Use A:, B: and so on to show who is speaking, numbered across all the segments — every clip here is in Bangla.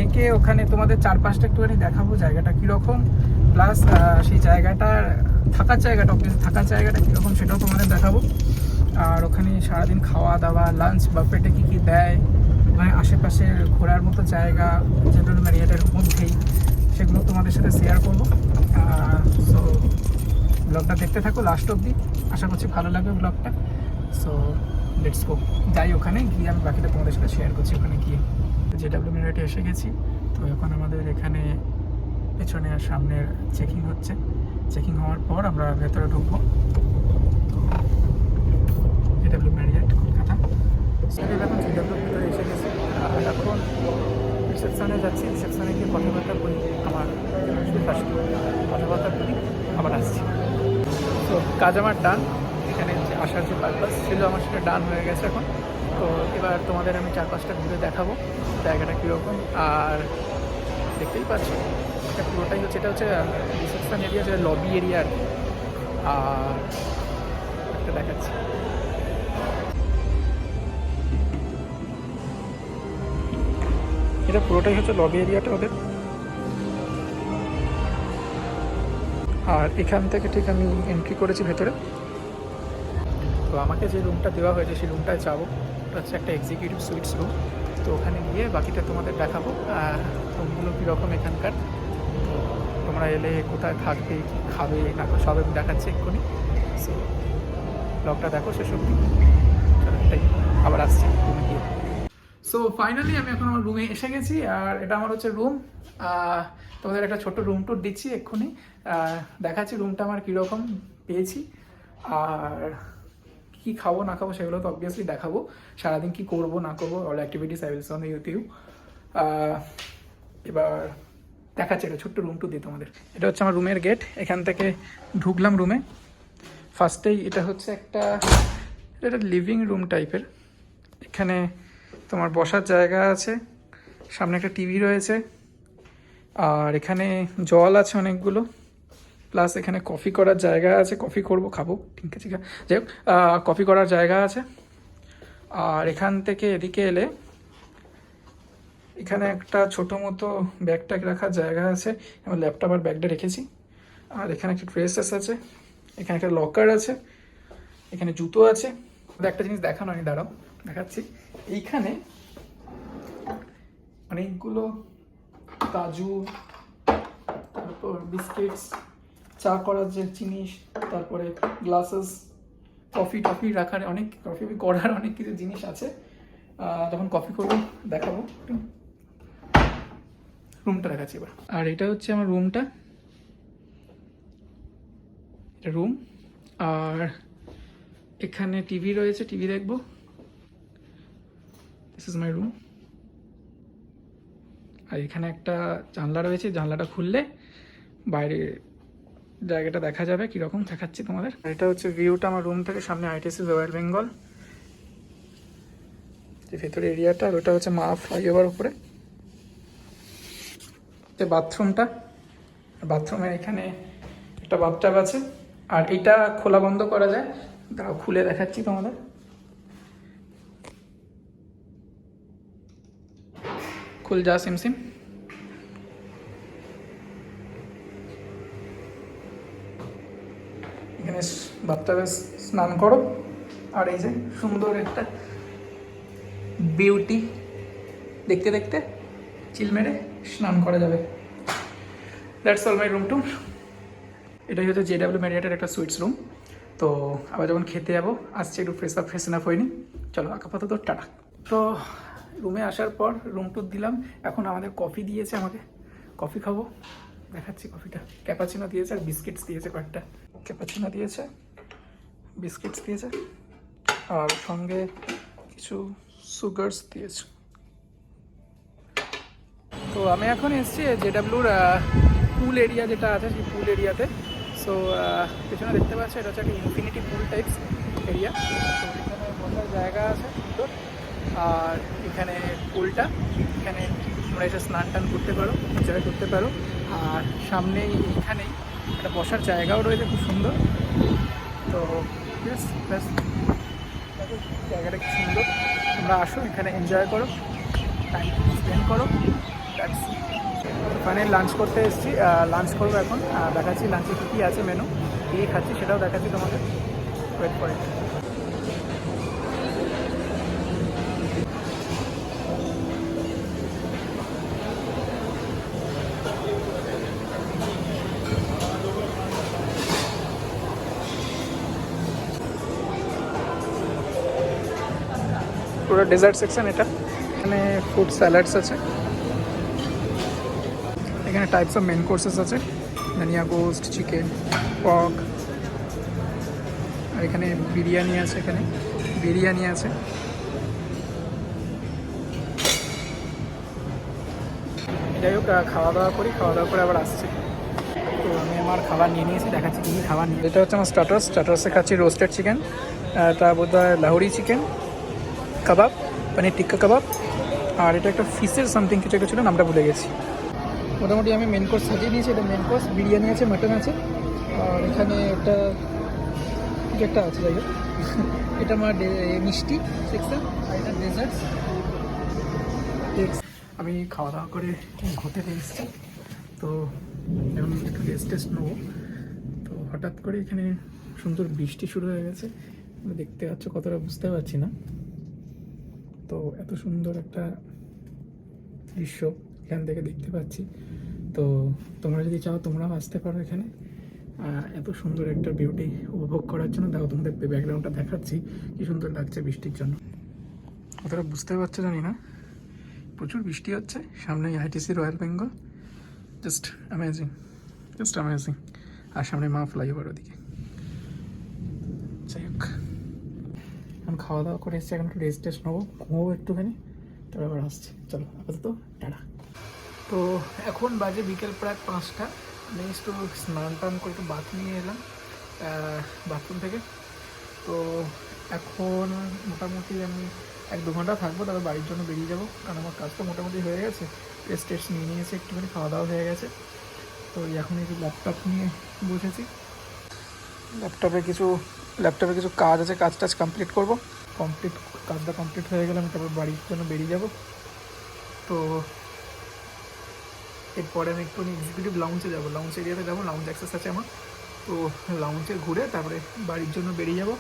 A: থেকে ওখানে তোমাদের চারপাশটা একটুখানি দেখাবো জায়গাটা কীরকম, প্লাস সেই জায়গাটার থাকার জায়গাটা কীরকম সেটাও তোমাদের দেখাবো। আর ওখানে সারাদিন খাওয়া দাওয়া, লাঞ্চ বাফেটে কী কী দেয়, ওখানে আশেপাশে ঘোরার মতো জায়গা জেনারেল ম্যারিয়েটের মধ্যেই, সেগুলো তোমাদের সাথে শেয়ার করবো। সো ব্লগটা দেখতে থাকো লাস্ট অবধি, আশা করছি ভালো লাগবে ব্লগটা। সো লেটস গো, যাই ওখানে গিয়ে আমি বাকিটা তোমাদের সাথে শেয়ার করছি। ওখানে গিয়ে জেডাব্লিউ ম্যারিয়েটে এসে গেছি। তো এখন আমাদের এখানে পেছনে আর সামনের চেকিং হচ্ছে। চেকিং হওয়ার পর আমরা ভেতরে ঢুকবো। JW Marriott Kolkata. এখন জেডাব্লিউ ভিতরে এসে গেছি। এখন রিসেপশনে যাচ্ছি, রিসেপশনে গিয়ে কথাবার্তা বলি, আমার কথাবার্তা বলি, আবার আসছি। তো কাজ আমার ডান, এখানে আসার যে পারপাস ছিল আমার সেটা ডান হয়ে গেছে এখন। তো এবার তোমাদের আমি চারপাশটা ঘুরে দেখাবো জায়গাটা কীরকম। আর দেখতেই পাচ্ছি এটা পুরোটাই হচ্ছে, এটা হচ্ছে রিসেপশন এরিয়া, যেটা লবি এরিয়া আর কি। আর একটা দেখাচ্ছি, এটা পুরোটাই হচ্ছে লবি এরিয়াটা ওদের। আর এখান থেকে ঠিক আমি এন্ট্রি করেছি ভেতরে। তো আমাকে যে রুমটা দেওয়া হয়েছে সেই রুমটায় যাবো, ওটা হচ্ছে একটা এক্সিকিউটিভ সুইটস রুম। তো ওখানে গিয়ে বাকিটা তোমাদের দেখাবো, রুমগুলো কীরকম এখানকার। তো তোমরা এলে কোথায় থাকবে, কী খাবে না সব আমি দেখাচ্ছি এক্ষুনি। সো ব্লগটা দেখো শেষ অবধি। চলো এটাই, আবার আসছি রুমে গিয়ে। সো ফাইনালি আমি এখন আমার রুমে এসে গেছি। আর এটা আমার হচ্ছে রুম। তোমাদের একটা ছোট্ট রুম ট্যুর দিচ্ছি এক্ষুনি, দেখাচ্ছি রুমটা আমার কীরকম পেয়েছি। আর কী খাবো না খাবো সেগুলো তো অবভিয়াসলি দেখাবো। সারাদিন কী করবো না করবো, all activities I will see on YouTube. এবার দেখাচ্ছি একটা ছোট্ট রুম ট্যুর দিই তোমাদের। এটা হচ্ছে আমার রুমের গেট। এখান থেকে ঢুকলাম রুমে। ফার্স্টেই এটা হচ্ছে একটা লিভিং রুম টাইপের। এখানে তোমার বসার জায়গা আছে, সামনে একটা টিভি রয়েছে, আর এখানে জল আছে অনেকগুলো, প্লাস এখানে কফি করার জায়গা আছে। কফি করব, খাবো, ঠিক আছে, যাই হোক, কফি করার জায়গা আছে। আর এখান থেকে এদিকে এলে এখানে একটা ছোটো মতো ব্যাগ ট্যাগ রাখার জায়গা আছে, আমার ল্যাপটপ আর ব্যাগটা রেখেছি। আর এখানে একটা ড্রেসেস আছে, এখানে একটা লকার আছে, এখানে জুতো আছে। একটা জিনিস দেখানো আমি, দাঁড়াও দেখাচ্ছি। এইখানে অনেকগুলো কাজু, তারপর বিস্কিটস, চা করার যে জিনিস, তারপরে গ্লাসেস, কফি রাখার কফি করার অনেক কিছু জিনিস আছে। যখন কফি করবো দেখাবো। রুমটা দেখাচ্ছি এবার। আর এটা হচ্ছে আমার রুমটা, এটা রুম। আর এখানে টিভি রয়েছে, টিভি দেখবো। This is my room. আর এখানে একটা জানলা রয়েছে, জানলাটা খুললে বাইরে জায়গাটা দেখা যাবে কীরকম, দেখাচ্ছি তোমাদের। এটা হচ্ছে ভিউটা আমার রুম থেকে, সামনে আইটিসি রয়্যাল বেঙ্গল, যে ভেতরে এরিয়াটা। আর ওটা হচ্ছে মা ফ্লাইওভার উপরে। বাথরুমটা, বাথরুমের এখানে একটা বাথটাব আছে। আর এটা খোলা বন্ধ করা যায়, তাও খুলে দেখাচ্ছি তোমাদের। খুল যা সিমসিম। এখানে বাথটাবে স্নান করো। আর এই যে সুন্দর একটা বিউটি, দেখতে দেখতে চিল মেরে স্নান করা যাবে। That's all my room too. এটাই হচ্ছে জেডাব্লিউ ম্যারিয়েটের একটা সুইটস রুম। তো আবার যখন খেতে যাবো, আসছে একটু ফ্রেশ আপ হয়নি। চলো আপাতত টাটা। তো রুমে আসার পর রুম টুর দিলাম। এখন আমাদের কফি দিয়েছে, আমাকে কফি খাবো, দেখাচ্ছি কফিটা। ক্যাপাচিনো দিয়েছে আর বিস্কিটস দিয়েছে কয়েকটা। ক্যাপাচিনো দিয়েছে, বিস্কিটস দিয়েছে, আর সঙ্গে কিছু সুগারস দিয়েছে। তো আমি এখন এসেছি জেডাব্লিউর পুল এরিয়া যেটা আছে, সেই পুল এরিয়াতে। সো পেছনে দেখতে পাচ্ছি এটা হচ্ছে একটা ইনফিনিটি পুল টাইপস এরিয়া। তো এখানে বসার জায়গা আছে সুন্দর। আর এখানে পুলটা, এখানে তোমরা এসে স্নান টান করতে পারো, এনজয় করতে পারো। আর সামনেই এইখানেই একটা বসার জায়গাও রয়েছে খুব সুন্দর। তো ব্যাস জায়গাটা খুব সুন্দর। তোমরা আসো, এখানে এনজয় করো, টাইম স্পেন্ড করো। স্ন্যাক্স। ওখানে লাঞ্চ করতে এসেছি, লাঞ্চ করবো এখন। দেখাচ্ছি লাঞ্চে কী কী আছে মেনু, কী খাচ্ছি সেটাও দেখাচ্ছি তোমাদের। ওয়েট করে। পুরো ডেজার্ট সেকশন এটা। এখানে ফুড স্যালাডস আছে, এখানে টাইপস অফ মেন কোর্সেস আছে, ধনিয়া গোস্ট, চিকেন, পক, আর এখানে বিরিয়ানি আছে, এখানে বিরিয়ানি আছে। যাই হোক, খাওয়া দাওয়া করি, খাওয়া দাওয়া করে আবার আসছি। তো আমি আমার খাবার নিয়ে নিয়েছি, দেখাচ্ছি কী কী খাবার নিয়ে। এটা হচ্ছে আমার স্টার্টার্সে খাচ্ছি রোস্টেড চিকেন, এটা বোধ হয় লাহোরি চিকেন কাবাব, পনির টিক্কা কাবাব, আর এটা একটা ফিশের সামথিং কিছু একটা ছিল, নামটা ভুলে গেছি। মোটামুটি আমি মেন কোর্স সাজিয়ে নিয়েছি। এটা মেন কোর্স, বিরিয়ানি আছে, মাটন আছে, আর এখানে একটা কিছু একটা আছে। যাই হোক, এটা আমার মিষ্টি সেকশন, আর এটা ডেজার্টস। আমি খাওয়া দাওয়া করে ঘুরতে এসেছি, তো এখন একটু টেস্ট নেবো। তো হঠাৎ করে এখানে সুন্দর বৃষ্টি শুরু হয়ে গেছে, দেখতে পাচ্ছ কতটা বুঝতে পারছি না। তো এত সুন্দর একটা দৃশ্য এখান থেকে দেখতে পাচ্ছি। তো তোমরা যদি চাও তোমরাও আসতে পারো এখানে, এত সুন্দর একটা বিউটি উপভোগ করার জন্য। দেখো তোমাদের ব্যাকগ্রাউন্ডটা দেখাচ্ছি, কি সুন্দর লাগছে বৃষ্টির জন্য। কতটা বুঝতে পারছো জানি না, প্রচুর বৃষ্টি হচ্ছে। সামনে ITC Royal Bengal, just amazing, just amazing. আর সামনে মা ফ্লাইওভার ওদিকে। যাই হোক, এখন খাওয়া দাওয়া করে এসেছি, এখন একটু রেস্ট নেবো, ঘুমোবো একটুখানি, তবে আবার আসছি। চলো আপাতত টাটা। তো এখন বাজে বিকেল প্রায় 5টা। আমি একটু স্নান টান করে একটু বাথ নিয়ে এলাম বাথরুম থেকে। তো এখন মোটামুটি আমি 1-2 ঘন্টা থাকবো, তারপর বাড়ির জন্য বেরিয়ে যাবো, কারণ আমার কাজ তো মোটামুটি হয়ে গেছে। টেস্ট নিয়ে নিয়েছি, একটুখানি খাওয়া দাওয়া হয়ে গেছে। তো এখন এই ল্যাপটপ নিয়ে বসেছি, ল্যাপটপে কিছু কাজ আছে, কাজ টাজ কমপ্লিট করবো। কাজটা কমপ্লিট হয়ে গেলে আমি তারপর বাড়ির জন্য বেরিয়ে যাব। তো এরপরে আমি একটু এক্সিকিউটিভ লাউঞ্জে যাবো, লাউঞ্জ এরিয়াতে যাবো, লাউঞ্জ অ্যাক্সেস আছে আমার। তো লাউঞ্জে ঘুরে তারপরে বাড়ির জন্য বেরিয়ে যাব।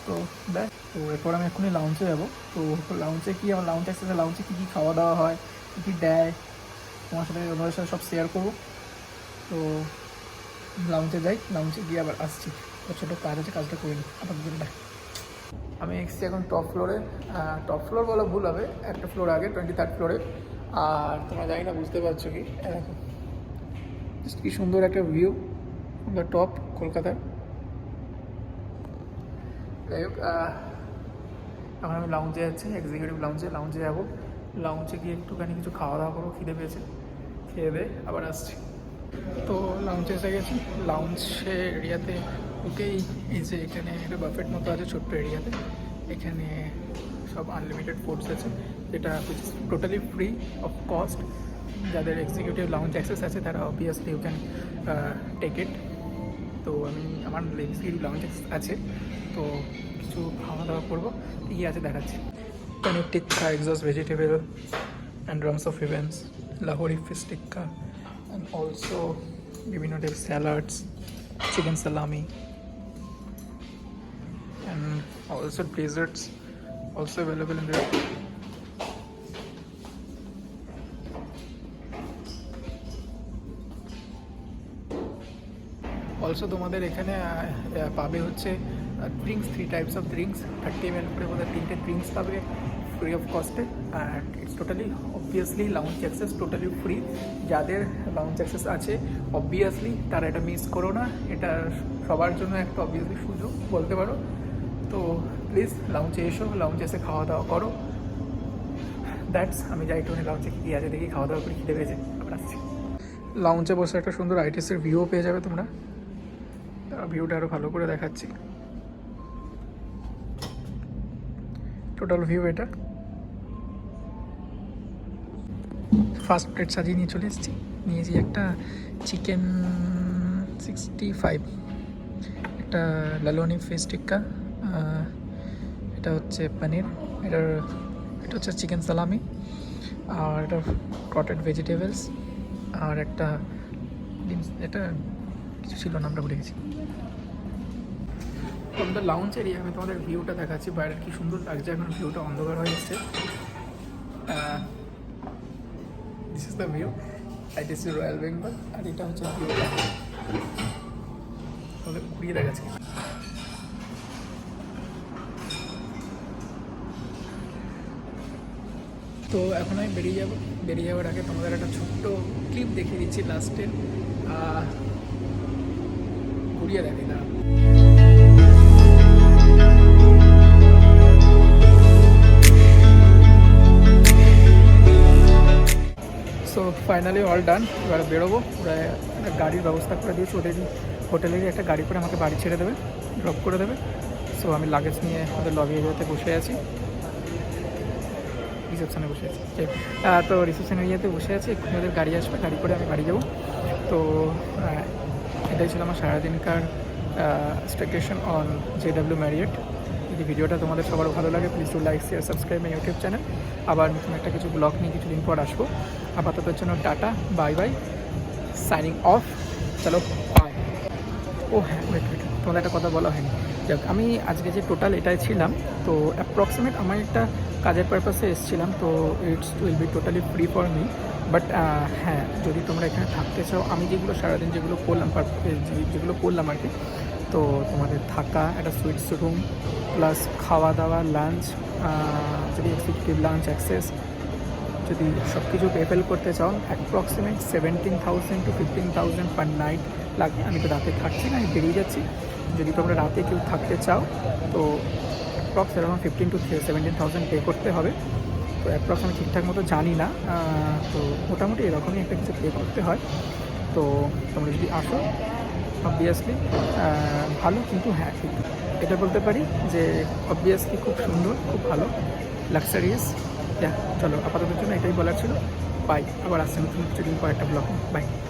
A: তো ব্যাস, তো এরপর আমি এক্ষুনি লাউঞ্জে যাবো। তো লাউঞ্জে কি আমার লাউঞ্জ অ্যাক্সেসে লাউঞ্জে কী কী খাওয়া দাওয়া হয়, কী কী দেয়, তোমাদের সাথে সব শেয়ার করবো। তো লাউঞ্জে যাই, লাউঞ্জে গিয়ে আবার আসছি। তো ছোটো কাজ আছে, কাজটা করে নিই আপাতত। আমি এসেছি এখন টপ ফ্লোরে। টপ ফ্লোর বলা ভুল হবে, একটা ফ্লোর আগে, 23rd ফ্লোরে। আর তোমরা জানি না বুঝতে পারছো কি, এরকম জাস্ট কি সুন্দর একটা ভিউ দ্য টপ কলকাতার। যাই হোক, এখন আমি লাউঞ্জে যাচ্ছি, এক্সিকিউটিভ লাউঞ্জে যাবো। লাউঞ্জে গিয়ে একটুখানি কিছু খাওয়া দাওয়া করবো, খিদে পেয়েছে, খেয়ে দিয়ে আবার আসছি। তো লাউঞ্জে এসে গেছি। লাউঞ্জে এরিয়াতে ঢুকেই এই যে এখানে একটা বাফেট মতো আছে ছোট্ট এরিয়াতে, এখানে সব আনলিমিটেড ফুডস আছে, যেটা টোটালি ফ্রি অফ কস্ট। যাদের এক্সিকিউটিভ লাউঞ্জ অ্যাক্সেস আছে তারা obviously you can take it. তো আমার এক্সিকিউটিভ লাউঞ্জ অ্যাক্সেস আছে, তো কিছু খাওয়া দাওয়া করবো। কী আছে দেখাচ্ছি। Paneer tikka, exhaust vegetable and rams of events, Lahori fish tikka, and also বিভিন্ন type salads, chicken salami, and also desserts also available in there. Also তোমাদের এখানে পাবে হচ্ছে drinks, 3 types of drinks, 30 ml করে বোধ হয় 3টে ড্রিঙ্কস পাবে ফ্রি অফ কস্টে। And it's totally obviously lounge access totally free. যাদের লাউঞ্জ অ্যাক্সেস আছে অবভিয়াসলি তারা এটা মিস করো না, এটা সবার জন্য একটা অবভিয়াসলি সুযোগ বলতে পারো। তো প্লিজ লাউঞ্জে এসো, লাউঞ্জে এসে খাওয়া দাওয়া করো। দ্যাটস, আমি যাই একটুখানি লাউঞ্জে কী আছে দেখি, খাওয়া দাওয়া করে খিদে পেয়েছে, আবার আসছি। লাউঞ্জে বসে একটা সুন্দর আইটিসির ভিউও পেয়ে যাবে তোমরা, ভিউটা আরও ভালো করে দেখাচ্ছি। টোটাল ভিউ এটা। ফার্স্ট প্লেট সাজিয়ে নিয়ে চলে এসেছি, নিয়েছি একটা চিকেন 65, একটা লালনি ফিশ টিক্কা, এটা হচ্ছে পনির, এটা হচ্ছে চিকেন সালামি, আর একটা কটেড ভেজিটেবলস, আর একটা এটা কিছু ছিল, নামটা ভুলে গেছি। ফ্রম দ্য লাউঞ্জ এরিয়া আমি তোমাদের ভিউটা দেখাচ্ছি, বাইরের কি সুন্দর লাগছে। এখন ভিউটা অন্ধকার হয়ে এসছে। This is the view, it is Royal Bengal. আর এটা হচ্ছে ভিউটা, তোমাদের ঘুরিয়ে দেখাচ্ছি। তো এখন আমি বেরিয়ে যাওয়ার আগে তোমাদের একটা ছোট্ট ক্লিপ দেখিয়ে দিচ্ছি লাস্টে, ঘুরিয়ে দেখে না। সো ফাইনালি অল ডান, এবার বেরোবো। ওরা একটা গাড়ির ব্যবস্থা করে দিয়েছে, ওদেরই হোটেলেরই একটা গাড়ি করে আমাকে বাড়ি ছেড়ে দেবে, ড্রপ করে দেবে। সো আমি লাগেজ নিয়ে ওদের লবি এরিয়াতে বসে আছি, রিসেপশানে বসে আছি। তো রিসেপশন এরিয়াতে বসে আছি, এক্ষুনি ওদের গাড়ি আসবে, গাড়ি করে আমি বাড়ি যাবো। তো এটাই ছিল আমার সারাদিনকার স্টেকেশন অন JW ম্যারিয়েট। যদি ভিডিওটা তোমাদের সবার ভালো লাগে, please to like, share, subscribe my YouTube channel. আবার নতুন একটা কিছু ব্লগ নিয়ে কিছুদিন পর আসবো। আপাতত জন্য tata, bye bye, signing off. চলো বাই। ও হ্যাঁ, ওয়েট, তোমাদের একটা কথা বলা হয়নি। যাক, আমি আজকে যে টোটাল এটাই ছিলাম, তো অ্যাপ্রক্সিমেট আমার একটা কাজের পারপাসে এসেছিলাম, তো it's will be totally free for me. But হ্যাঁ, যদি তোমরা এখানে থাকতে চাও, আমি যেগুলো সারাদিন যেগুলো করলাম আর কি, তো তোমাদের থাকা, একটা সুইটস রুম, প্লাস খাওয়া দাওয়া, লাঞ্চ, যদি এক্সিকিউটিভ লাঞ্চ অ্যাক্সেস, যদি সব কিছু পেপেল করতে চাও, অ্যাপ্রক্সিমেট 17,000 to 15,000 পার নাইট লাগে। আমি তো রাতে থাকছি না, আমি বেরিয়ে যাচ্ছি। যদি তোমরা রাতে কেউ থাকতে চাও, তো অ্যাপ্রক্স এরকম 15 to 17,000 পে করতে হবে। তো অ্যাপ্রক্স আমি ঠিকঠাক মতো জানি না, তো মোটামুটি এরকমই একটা কিছু পে করতে হয়। তো তোমরা যদি আসো, অবভিয়াসলি ভালো, কিন্তু হ্যাঁ ঠিক এটা বলতে পারি যে অবভিয়াসলি খুব সুন্দর, খুব ভালো, লাক্সারিয়াস। চলো আপাতত জন্য এটাই বলার ছিল। বাই, আবার আসছে নতুন কিছুদিন পর একটা ব্লগ। বাই।